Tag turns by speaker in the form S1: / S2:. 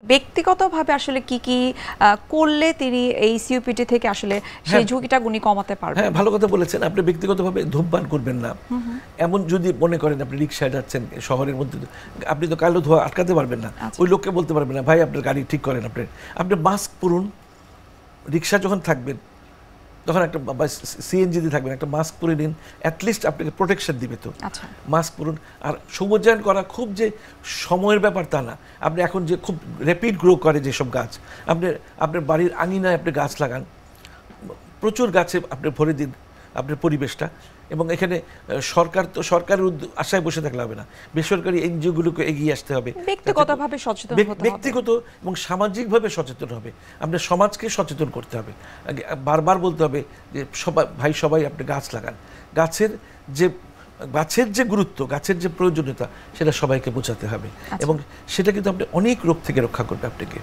S1: ব্যক্তিগতভাবে আসলে কি করলে তিনি এই সিওপিডি থেকে আসলে সেই ঝুঁকিটা উনি কমাতে পারবেন?
S2: হ্যাঁ, ভালো কথা বলেছেন। আপনি ব্যক্তিগতভাবে ধূমপান করবেন না। এমন যদি মনে করেন আপনি রিক্সায় যাচ্ছেন শহরের মধ্যে, আপনি তো কালো ধোঁয়া আটকাতে পারবেন না। ওই লোককে বলতে পারবেন না, ভাই আপনার গাড়ি ঠিক করেন। আপনি মাস্ক পরুন। রিক্সা যখন থাকবেন তখন একটা সিএনজিতে থাকবেন, একটা মাস্ক পরে নিন, অ্যাটলিস্ট আপনাকে প্রোটেকশন দিবে। তো মাস্ক পরুন। আর সবুজায়ন করা খুব যে সময়ের ব্যাপার তা না। আপনি এখন যে খুব র্যাপিড গ্রো করে যেসব গাছ, আপনার বাড়ির আঙিনায় আপনি গাছ লাগান, প্রচুর গাছে আপনি ভরে দিন আপনার পরিবেশটা। এবং এখানে সরকারের আশায় বসে থাকলে হবে না, বেসরকারি এনজিওগুলোকে এগিয়ে আসতে হবে,
S1: ব্যক্তিগতভাবে সচেতন হতে হবে,
S2: ব্যক্তিগত এবং সামাজিকভাবে সচেতন হবে। আপনার সমাজকে সচেতন করতে হবে। বারবার বলতে হবে যে সবাই আপনি গাছ লাগান। গাছের যে গুরুত্ব, গাছের যে প্রয়োজনীয়তা, সেটা সবাইকে বোঝাতে হবে। এবং সেটা কিন্তু আপনি অনেক রোগ থেকে রক্ষা করবে আপনাকে।